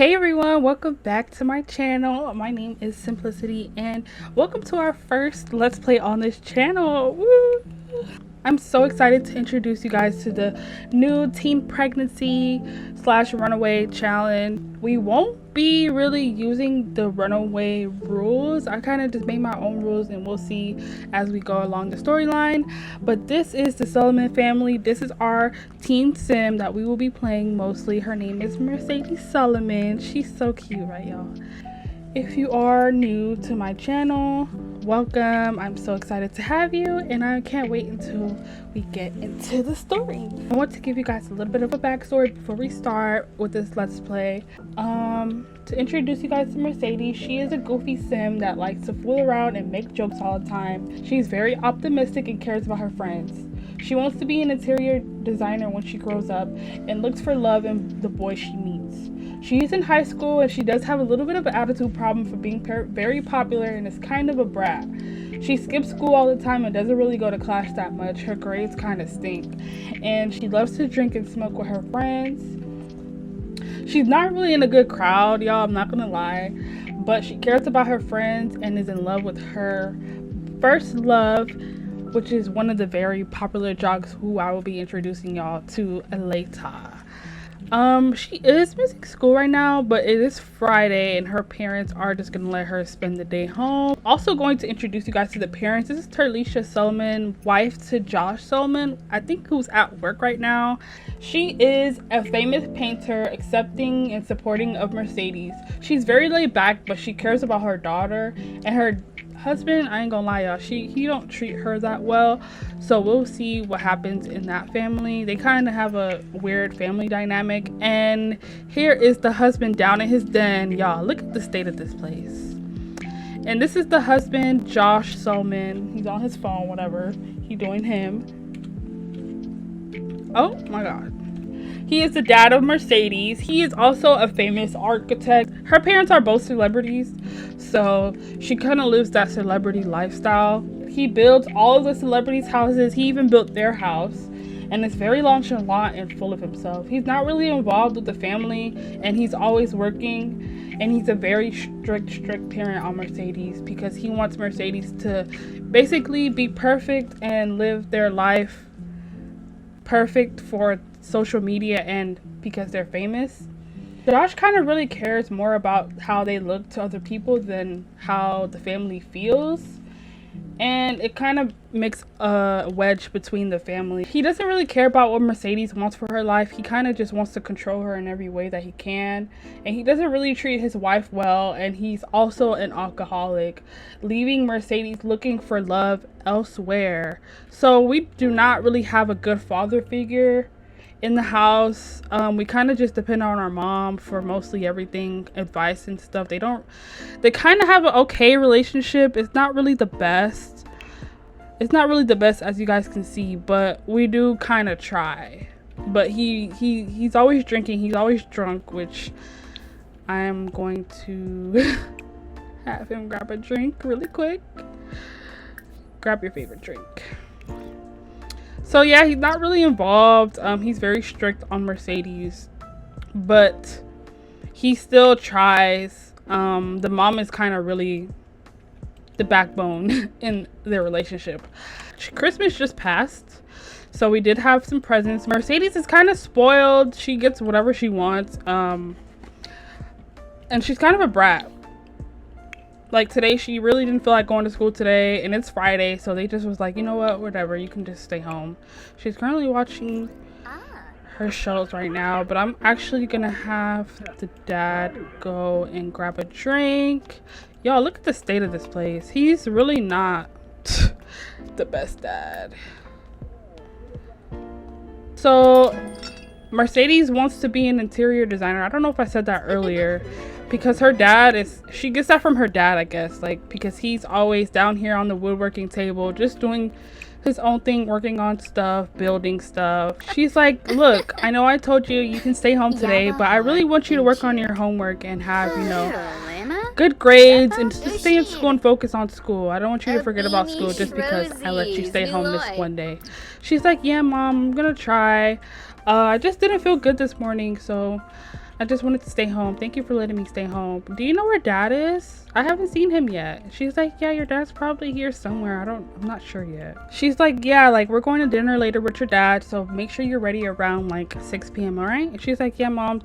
Hey everyone, welcome back to my channel. My name is Simplicity and welcome to our first Let's Play on this channel. Woo! I'm so excited to introduce you guys to the new teen pregnancy slash runaway challenge. We won't be really using the runaway rules. I kind of just made my own rules and we'll see as we go along the storyline. But this is the Solomon family. This is our teen sim that we will be playing mostly. Her name is Mercedes Solomon. She's so cute, right y'all? If you are new to my channel, welcome. I'm so excited to have you and I can't wait until we get into the story. I want to give you guys a little bit of a backstory before we start with this Let's Play. To introduce you guys to Mercedes, she is a goofy sim that likes to fool around and make jokes all the time. She's very optimistic and cares about her friends. She wants to be an interior designer when she grows up and looks for love in the boys she meets. She's in high school and she does have a little bit of an attitude problem for being very popular and is kind of a brat. She skips school all the time and doesn't really go to class that much. Her grades kind of stink. And she loves to drink and smoke with her friends. She's not really in a good crowd, y'all, I'm not gonna lie. But she cares about her friends and is in love with her first love, which is one of the very popular jocks who I will be introducing y'all to later. She is missing school right now, but it is Friday and her parents are just gonna let her spend the day home. Also going to introduce you guys to the parents. This is Terlisha Solomon, wife to Josh Solomon, I think, who's at work right now. She is a famous painter, accepting and supporting of Mercedes. She's very laid back, but she cares about her daughter, and her husband, I ain't gonna lie y'all, he don't treat her that well, so we'll see what happens in that family. They kind of have a weird family dynamic. And here is the husband down in his den, y'all. Look at the state of this place. And this is the husband, Josh Solomon. He's on his phone, whatever he doing him. Oh my god. He is the dad of Mercedes. He is also a famous architect. Her parents are both celebrities, so she kind of lives that celebrity lifestyle. He builds all of the celebrities' houses. He even built their house, and it's very nonchalant and full of himself. He's not really involved with the family, and he's always working, and he's a very strict parent on Mercedes because he wants Mercedes to basically be perfect and live their life perfect for social media and because they're famous. Josh kind of really cares more about how they look to other people than how the family feels, and it kind of makes a wedge between the family. He doesn't really care about what Mercedes wants for her life. He kind of just wants to control her in every way that he can, and he doesn't really treat his wife well, and he's also an alcoholic, leaving Mercedes looking for love elsewhere. So we do not really have a good father figure in the house. We kind of just depend on our mom for mostly everything, advice and stuff. They kind of have an okay relationship. It's not really the best. It's not really the best, as you guys can see, but we do kind of try. But he's always drinking. He's always drunk, which I am going to have him grab a drink really quick. Grab your favorite drink. So yeah, he's not really involved. He's very strict on Mercedes, but he still tries. The mom is kind of really the backbone in their relationship. Christmas just passed, so we did have some presents. Mercedes is kind of spoiled. She gets whatever she wants, and she's kind of a brat. Like today, she really didn't feel like going to school today, and it's Friday, so they just was like, you know what, whatever, you can just stay home. She's currently watching her shows right now, but I'm actually gonna have the dad go and grab a drink. Y'all, look at the state of this place. He's really not the best dad. So Mercedes wants to be an interior designer. I don't know if I said that earlier, because her dad she gets that from her dad, I guess, like, because he's always down here on the woodworking table just doing his own thing, working on stuff, building stuff. She's like, look, I know I told you you can stay home today, but I really want you to work on your homework and have, you know, good grades and just stay in school and focus on school. I don't want you to forget about school just because I let you stay home this one day. She's like, yeah, mom, I'm gonna try. I just didn't feel good this morning, so I just wanted to stay home. Thank you for letting me stay home. Do you know where dad is? I haven't seen him yet. She's like, yeah, your dad's probably here somewhere. I'm not sure yet. She's like, yeah, like we're going to dinner later with your dad, so make sure you're ready around like 6 p.m. all right? And she's like, yeah, mom,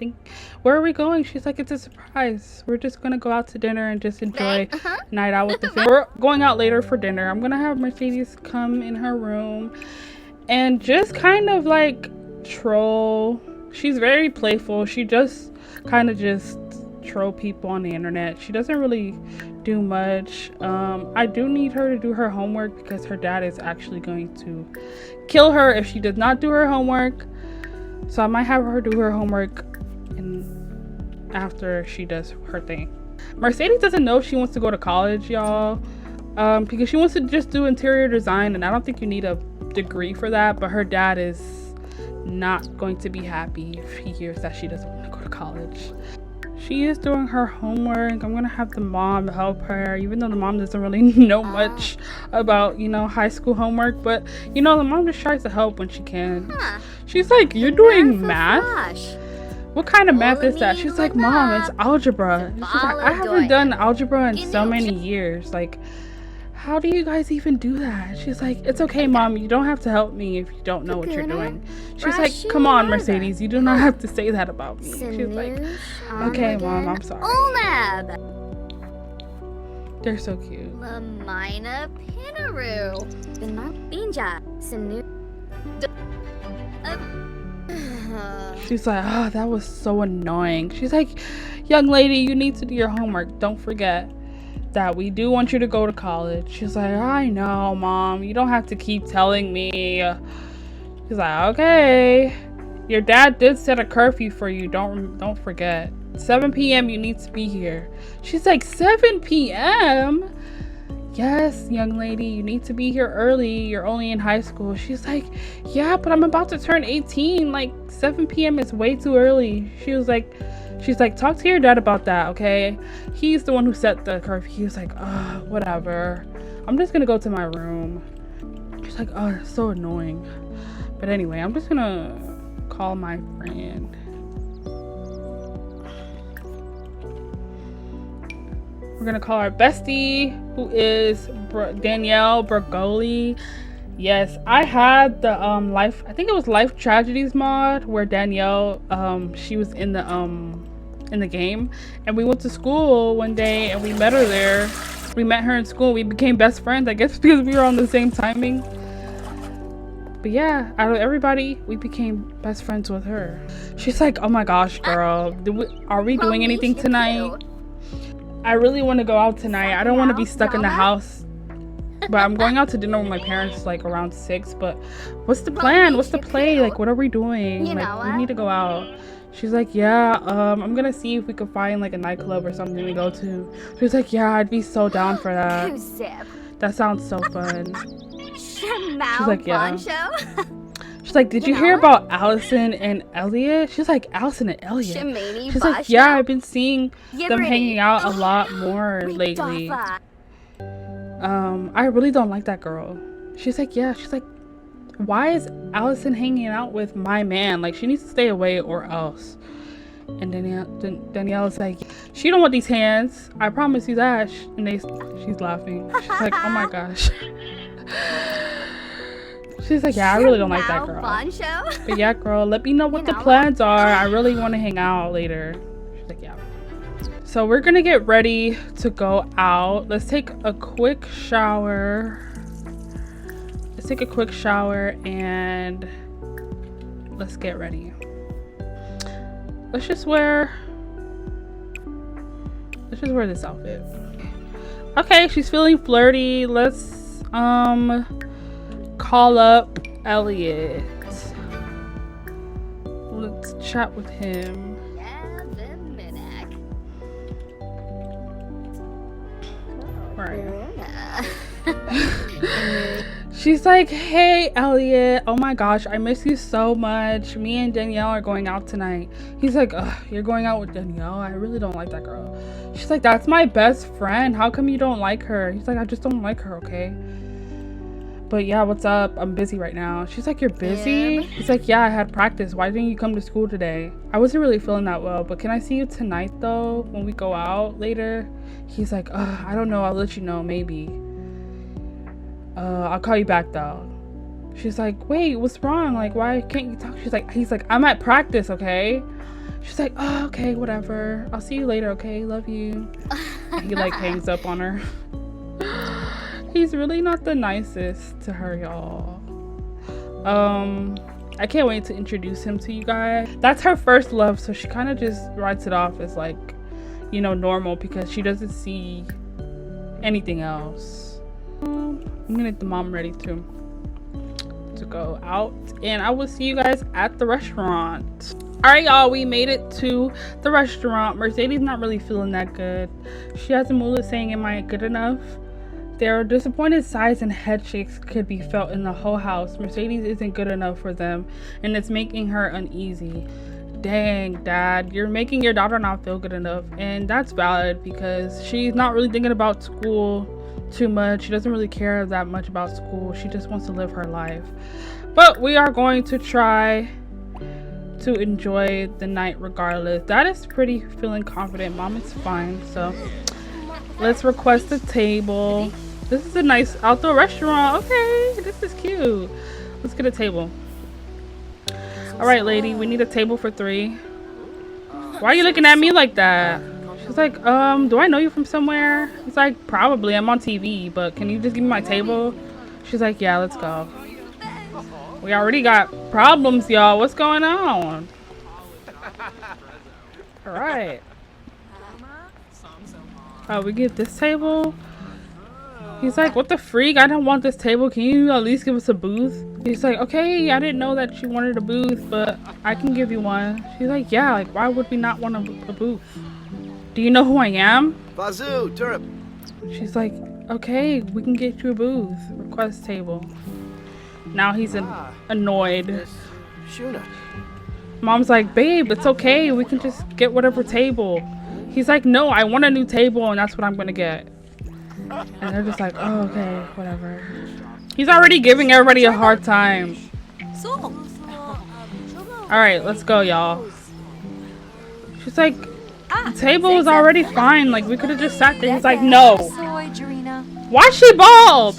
where are we going? She's like, it's a surprise. We're just gonna go out to dinner and just enjoy night out with the family. We're going out later for dinner. I'm gonna have Mercedes come in her room and just kind of like troll. She's very playful. She just kind of just troll people on the internet. She doesn't really do much. I do need her to do her homework because her dad is actually going to kill her if she does not do her homework. So I might have her do her homework after she does her thing. Mercedes doesn't know if she wants to go to college, y'all, because she wants to just do interior design, and I don't think you need a degree for that. But her dad is not going to be happy if he hears that she doesn't want to go to college. She is doing her homework. I'm gonna have the mom help her, even though the mom doesn't really know much about, you know, high school homework, but you know, the mom just tries to help when she can. She's like, you're doing math? What kind of math is that? She's like, mom, it's algebra. She's like, I haven't done algebra in so many years. Like, how do you guys even do that? She's like, it's okay, mom, you don't have to help me if you don't know what you're doing. She's like, come on, Mercedes, you do not have to say that about me. She's like, okay, mom, I'm sorry. They're so cute. She's like, oh, that was so annoying. She's like, young lady, you need to do your homework. Don't forget that we do want you to go to college. She's like, I know, mom, you don't have to keep telling me. She's like, okay, your dad did set a curfew for you. Don't forget, 7 p.m. you need to be here. She's like, 7 p.m. Yes, young lady, you need to be here early. You're only in high school. She's like, yeah, but I'm about to turn 18. Like 7 p.m. is way too early. She's like, talk to your dad about that, okay? He's the one who set the curfew. He was like, whatever. I'm just gonna go to my room. She's like, oh, that's so annoying. But anyway, I'm just gonna call my friend. We're gonna call our bestie, who is Danielle Bergoli. Yes, I had the I think it was Life Tragedies mod where Danielle she was in the game, and we went to school one day and we met her there. We met her in school. We became best friends, I guess, because we were on the same timing. But yeah, out of everybody, we became best friends with her. She's like, oh my gosh, girl, are we doing anything tonight? I really want to go out tonight. I don't want to be stuck in the house. But I'm going out to dinner with my parents like around 6. But what's the plan? What's the play? Like, what are we doing? Like, we need to go out. She's like, yeah, I'm gonna see if we could find like a nightclub or something to go to. She's like, yeah, I'd be so down for that. That sounds so fun. She's like, yeah. She's like, did you hear about Allison and Elliot? She's like, Allison and Elliot? She's like, yeah, I've been seeing them hanging out a lot more lately. I really don't like that girl. She's like, yeah. She's like, why is Allison hanging out with my man? Like, she needs to stay away or else. And Danielle's like, she don't want these hands. I promise you that. And she's laughing. She's like, oh my gosh. She's like, yeah, I really don't like that girl. But yeah, girl, let me know what the plans are. I really want to hang out later. She's like, yeah. So we're gonna get ready to go out. Let's take a quick shower. And let's get ready. Let's just wear this outfit. Okay, she's feeling flirty. Let's call up Elliot. Let's chat with him. Right. She's like, hey Elliot, oh my gosh, I miss you so much. Me and Danielle are going out tonight. He's like, ugh, you're going out with Danielle? I really don't like that girl. She's like, that's my best friend. How come you don't like her? He's like, I just don't like her, okay? But yeah, what's up? I'm busy right now. She's like, you're busy? He's like, yeah, I had practice. Why didn't you come to school today? I wasn't really feeling that well, but can I see you tonight though, when we go out later? He's like, I don't know, I'll let you know, maybe. I'll call you back though. She's like, wait, what's wrong? Like, why can't you talk? He's like, I'm at practice, okay? She's like, oh, okay, whatever. I'll see you later, okay? Love you. He like hangs up on her. He's really not the nicest to her, y'all. I can't wait to introduce him to you guys. That's her first love, so she kind of just writes it off as like, you know, normal because she doesn't see anything else. I'm gonna get the mom ready to go out, and I will see you guys at the restaurant. All right, y'all, we made it to the restaurant. Mercedes not really feeling that good. She has a mullet saying, am I good enough? Their disappointed sighs and head shakes could be felt in the whole house. Mercedes isn't good enough for them, and it's making her uneasy. Dang, Dad, you're making your daughter not feel good enough, and that's valid because she's not really thinking about school too much. She doesn't really care that much about school. She just wants to live her life. But we are going to try to enjoy the night regardless. Dad is pretty feeling confident. Mom is fine, so let's request a table. This is a nice outdoor restaurant. Okay, this is cute. Let's get a table. All right, lady, we need a table for 3. Why are you looking at me like that? She's like, do I know you from somewhere? He's like, probably. I'm on TV, but can you just give me my table? She's like, yeah, let's go. We already got problems, y'all. What's going on? All right. Oh, we get this table? He's like, what the freak? I don't want this table. Can you at least give us a booth? He's like, okay, I didn't know that you wanted a booth, but I can give you one. She's like, yeah, like, why would we not want a booth? Do you know who I am? Bazoo, Turip. She's like, okay, we can get you a booth. Request table. Now he's annoyed. Shuna. Mom's like, babe, it's okay. We can just get whatever table. He's like, no, I want a new table, and that's what I'm gonna get. And they're just like, oh, okay, whatever. He's already giving everybody a hard time. All right, let's go, y'all. She's like, the table is already fine. Like, we could have just sat there. He's like, no. Why is she bald?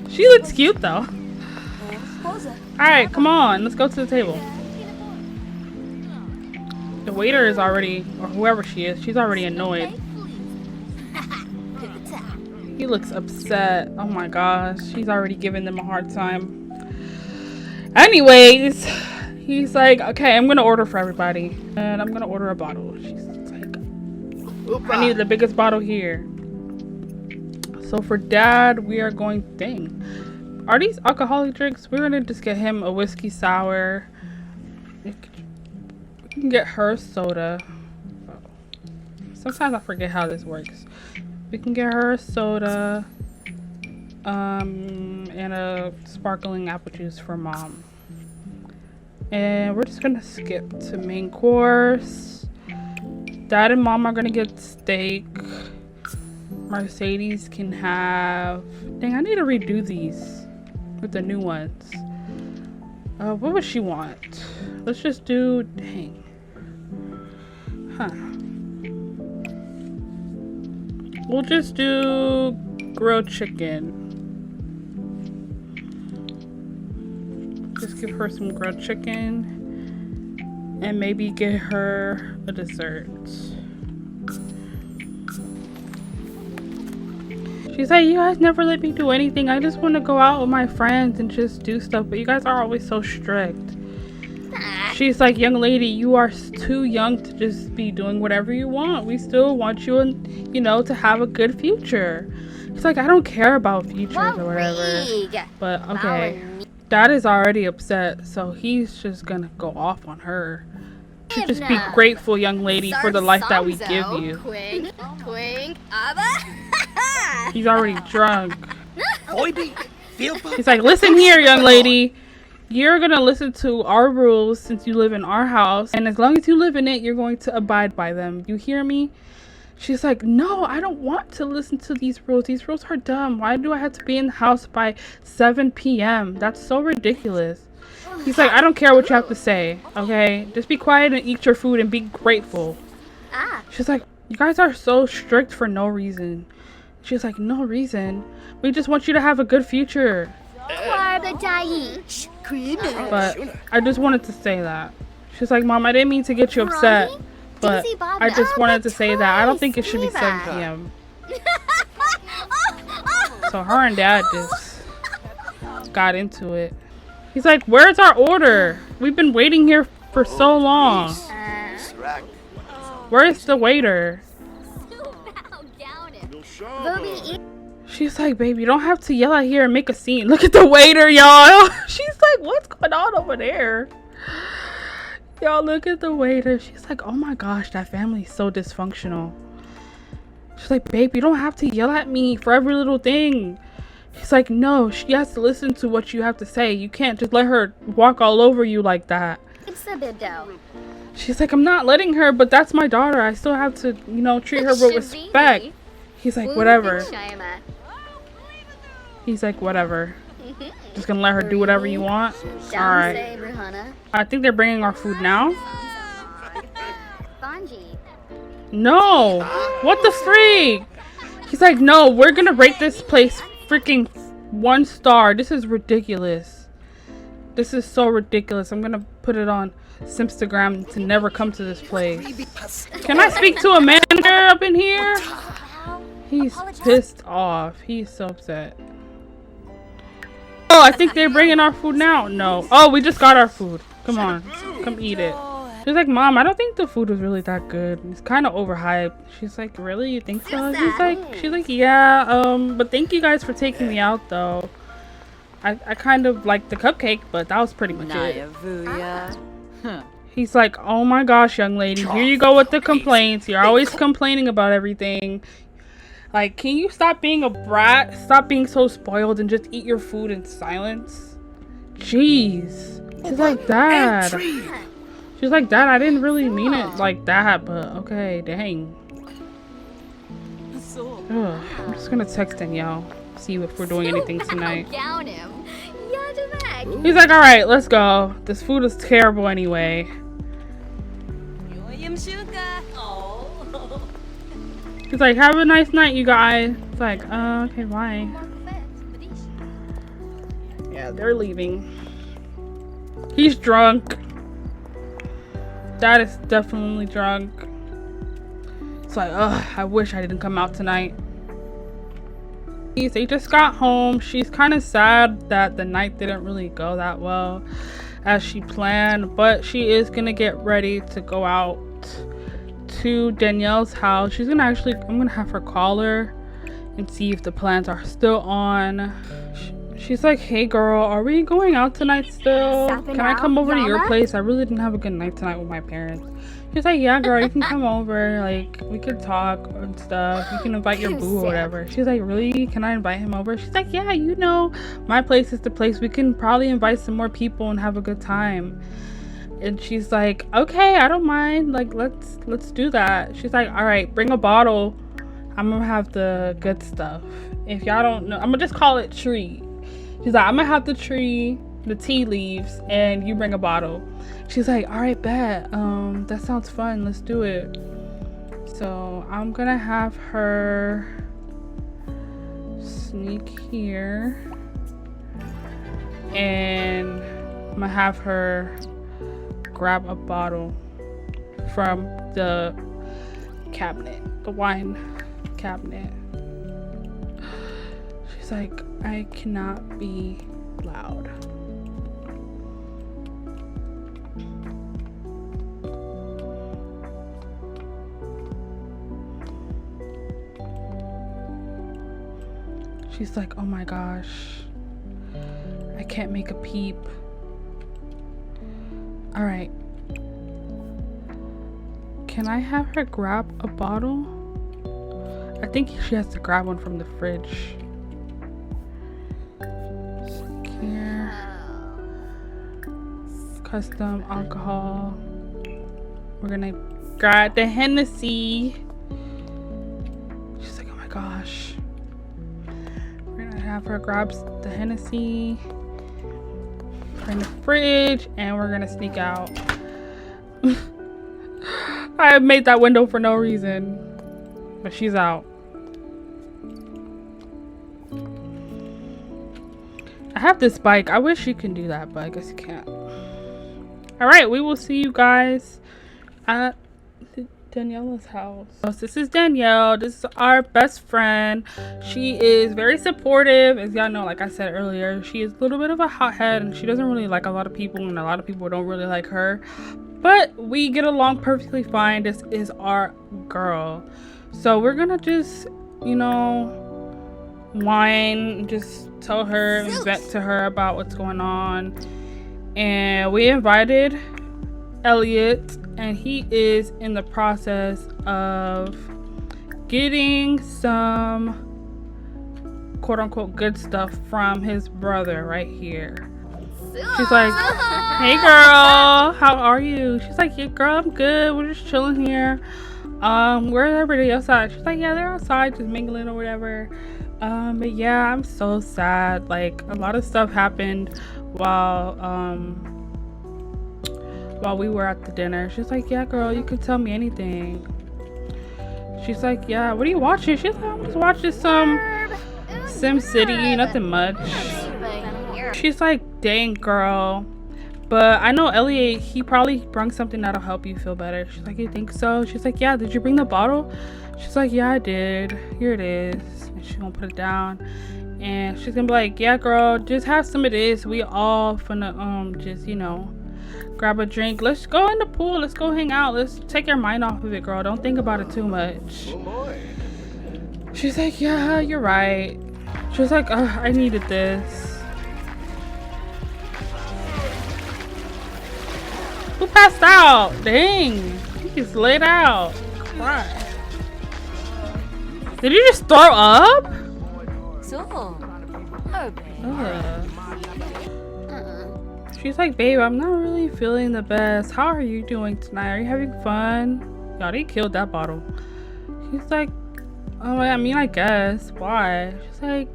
She looks cute, though. All right, come on. Let's go to the table. The waiter is already, or whoever she is, she's already annoyed. He looks upset. Oh my gosh. She's already giving them a hard time. Anyways, he's like, okay, I'm going to order for everybody. And I'm going to order a bottle. She's like, I need the biggest bottle here. So for Dad, we are going, dang. Are these alcoholic drinks? We're going to just get him a whiskey sour. We can get her soda. Sometimes I forget how this works. We can get her a soda, and a sparkling apple juice for Mom. And we're just gonna skip to main course. Dad and Mom are gonna get steak. Mercedes can have, dang, I need to redo these with the new ones. What would she want? Let's just do, dang. Huh. We'll just do grilled chicken. Just give her some grilled chicken and maybe get her a dessert. She's like, you guys never let me do anything. I just want to go out with my friends and just do stuff, but you guys are always so strict. She's like, young lady, you are too young to just be doing whatever you want. We still want you, and you know, to have a good future. She's like, I don't care about futures or whatever. But okay, Dad is already upset, so he's just gonna go off on her. You should just be grateful, young lady, for the life that we give you. He's already drunk. He's like, listen here, young lady. You're gonna listen to our rules since you live in our house, and as long as you live in it, you're going to abide by them. You hear me? She's like, no, I don't want to listen to these rules. These rules are dumb. Why do I have to be in the house by 7 p.m.? That's so ridiculous. He's like, I don't care what you have to say, okay? Just be quiet and eat your food and be grateful. She's like, you guys are so strict for no reason. She's like, no reason. We just want you to have a good future. But I just wanted to say that. She's like, Mom, I didn't mean to get you upset. But I just wanted to say that I don't think it should be 7 p.m. So her and Dad just got into it. He's like, where's our order? We've been waiting here for so long. Where's the waiter? She's like, babe, you don't have to yell out here and make a scene. Look at the waiter, y'all. She's like, what's going on over there? Y'all, look at the waiter. She's like, oh my gosh, that family is so dysfunctional. She's like, babe, you don't have to yell at me for every little thing. He's like, no, she has to listen to what you have to say. You can't just let her walk all over you like that. She's like, I'm not letting her, but that's my daughter. I still have to, you know, treat her with respect. He's like, whatever. He's like, whatever. Just gonna let her do whatever you want? Alright. I think they're bringing our food now. No! What the freak? He's like, no, we're gonna rate this place freaking 1 star. This is ridiculous. This is so ridiculous. I'm gonna put it on Simpstagram to never come to this place. Can I speak to a manager up in here? He's pissed off. He's so upset. Oh, I think they're bringing our food now. No. Oh, we just got our food. Come on. Come eat it. She's like, Mom, I don't think the food was really that good. It's kind of overhyped. She's like, really? You think so? She's like, yeah, but thank you guys for taking me out, though. I kind of liked the cupcake, but that was pretty much it. He's like, oh my gosh, young lady. Here you go with the complaints. You're always complaining about everything. Like, can you stop being a brat? Stop being so spoiled and just eat your food in silence? Jeez. She's like, Dad. She's like, Dad, I didn't really mean it like that, but okay, dang. Ugh, I'm just gonna text Danielle, see if we're doing anything tonight. He's like, alright, let's go. This food is terrible anyway. He's like, have a nice night, you guys. It's like, okay, bye. Yeah, they're leaving. He's drunk. Dad is definitely drunk. It's like, ugh, I wish I didn't come out tonight. They just got home. She's kind of sad that the night didn't really go that well as she planned, but she is gonna get ready to go out to Danielle's house. I'm gonna have her call her and see if the plans are still on. She's like, hey girl, are we going out tonight still? Can I come over to your place? I really didn't have a good night tonight with my parents. She's like, yeah girl, you can come over, like we could talk and stuff. You can invite your boo or whatever. She's like, really? Can I invite him over? She's like, yeah, you know, my place is the place. We can probably invite some more people and have a good time. And she's like, okay, I don't mind, like let's do that. She's like, all right, bring a bottle. I'm gonna have the good stuff. If y'all don't know, I'm gonna just call it tree. She's like, I'm gonna have the tree, the tea leaves, and you bring a bottle. She's like, all right, bet. That sounds fun, let's do it. So I'm gonna have her sneak here and I'm gonna have her grab a bottle from the cabinet, the wine cabinet. She's like, I cannot be loud. She's like, oh my gosh, I can't make a peep. All right, can I have her grab a bottle? I think she has to grab one from the fridge. Here, custom alcohol. We're gonna grab the Hennessy. have her grab the Hennessy, put in the fridge, and we're gonna sneak out. I made that window for no reason, but she's out. I have this bike. I wish you can do that, but I guess you can't. Alright, we will see you guys at Daniela's house. This is Danielle. This is our best friend. She is very supportive. As y'all know, like I said earlier, she is a little bit of a hothead and she doesn't really like a lot of people, and a lot of people don't really like her. But we get along perfectly fine. This is our girl. So we're gonna just, you know, whine, just tell her and vent to her about what's going on. And we invited Elliot, and he is in the process of getting some quote-unquote good stuff from his brother right here. She's like, hey girl, how are you? She's like, yeah girl, I'm good, we're just chilling here. Where's everybody outside? She's like, yeah, they're outside just mingling or whatever. But yeah, I'm so sad. Like, a lot of stuff happened while we were at the dinner. She's like, yeah girl, you can tell me anything. She's like, yeah, what are you watching? She's like, I'm just watching some Sim City, nothing much. She's like, dang girl, but I know Elliot, he probably brought something that'll help you feel better. She's like, you think so? She's like, yeah, did you bring the bottle? She's like, yeah, I did, here it is. And she's gonna put it down, and she's gonna be like, yeah girl, just have some of this. We all finna just, you know, grab a drink. Let's go in the pool, let's go hang out, let's take your mind off of it, girl. Don't think about it too much. She's like, yeah, you're right. She was like, I needed this. Who passed out? Dang, he just laid out. Christ. Did you just throw up? She's like, babe, I'm not really feeling the best. How are you doing tonight? Are you having fun? Y'all, they killed that bottle. She's like, oh, I mean, I guess. Why? She's like,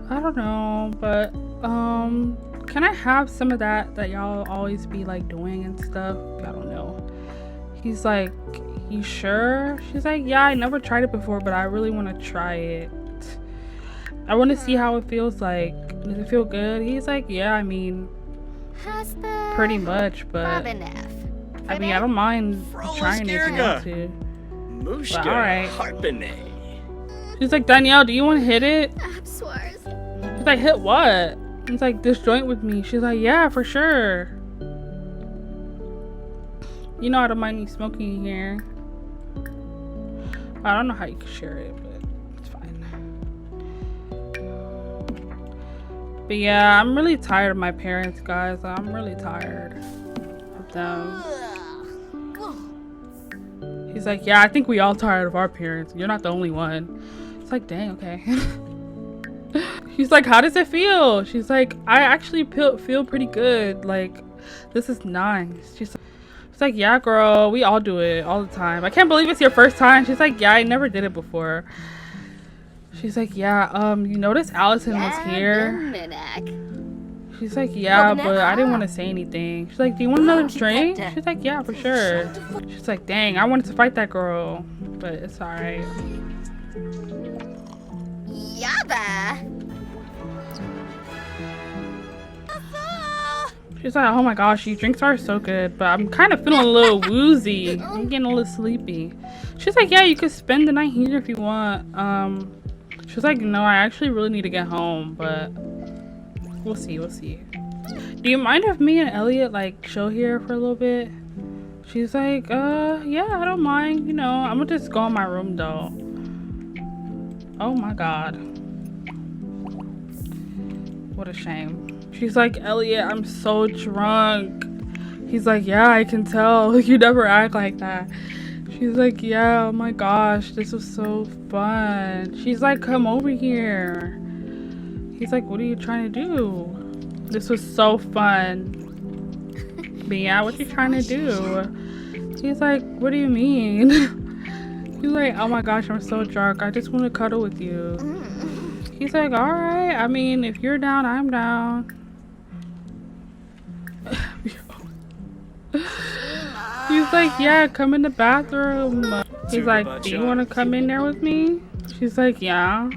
I don't know, but can I have some of that y'all always be like doing and stuff? I don't know. He's like, you sure? She's like, yeah, I never tried it before, but I really want to try it. I want to see how it feels like. Does it feel good? He's like, yeah, I mean, pretty much, but I mean, I don't mind trying it if you want to. But alright. She's like, Danielle, do you want to hit it? She's like, hit what? He's like, this joint with me. She's like, yeah, for sure. You know I don't mind you smoking here. I don't know how you can share it, but it's fine. But yeah, I'm really tired of my parents, guys. I'm really tired of them. He's like, yeah, I think we all tired of our parents. You're not the only one. It's like, dang, okay. She's like, how does it feel? She's like, I actually feel pretty good. Like, this is nice. She's like, yeah, girl, we all do it all the time. I can't believe it's your first time. She's like, yeah, I never did it before. She's like, yeah, you noticed Allison was here? She's like, yeah, but I didn't want to say anything. She's like, do you want another drink? She's like, yeah, for sure. She's like, dang, I wanted to fight that girl, but it's alright. Yabba. She's like, oh my gosh, your drinks are so good, but I'm kind of feeling a little woozy. I'm getting a little sleepy. She's like, yeah, you could spend the night here if you want. She's like, no, I actually really need to get home, but we'll see. Do you mind if me and Elliot like chill here for a little bit? She's like, yeah, I don't mind. You know, I'm gonna just go in my room though. Oh my god. What a shame. She's like, Elliot, I'm so drunk. He's like, yeah, I can tell. You never act like that. She's like, yeah, oh my gosh, this was so fun. She's like, come over here. He's like, what are you trying to do? This was so fun. But yeah, what you trying to do? He's like, what do you mean? He's like, oh my gosh, I'm so drunk. I just want to cuddle with you. He's like, all right. I mean, if you're down, I'm down. He's like, yeah, come in the bathroom. He's like, do you want to come in there with me? She's like, yeah.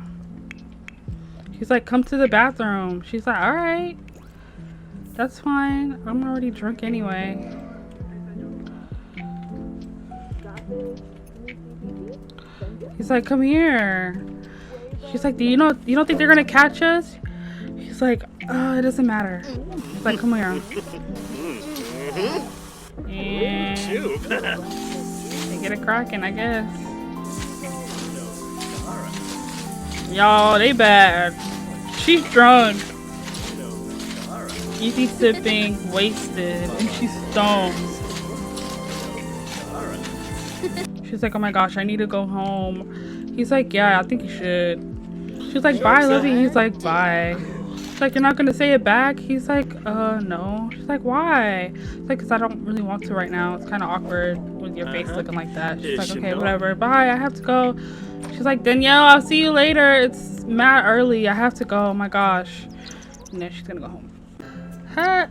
He's like, come to the bathroom. She's like, all right. That's fine. I'm already drunk anyway. He's like, come here. She's like, you don't think they're gonna catch us? He's like, it doesn't matter. He's like, come here. And they get it cracking, I guess. Y'all, they bad. She's drunk. Easy sipping, wasted, and she's stoned. She's like, oh my gosh, I need to go home. He's like, yeah, I think you should. She's like, bye, love you. He's like, bye. She's like, you're not gonna say it back? He's like, no. She's like, why? It's like, because I don't really want to right now. It's kind of awkward with your face looking like that. She's like, okay, whatever. Bye, I have to go. She's like, Danielle, I'll see you later. It's mad early. I have to go. Oh my gosh. And then she's gonna go home.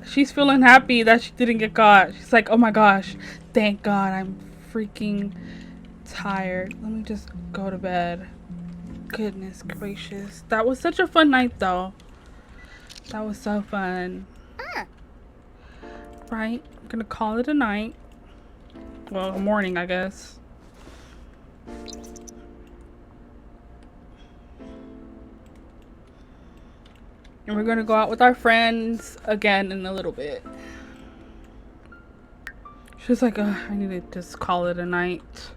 She's feeling happy that she didn't get caught. She's like, oh my gosh, thank God. I'm freaking tired. Let me just go to bed. Goodness gracious. That was such a fun night though. That was so fun. Right? I'm gonna call it a night. Well, a morning, I guess. And we're gonna go out with our friends again in a little bit. She's like, I need to just call it a night.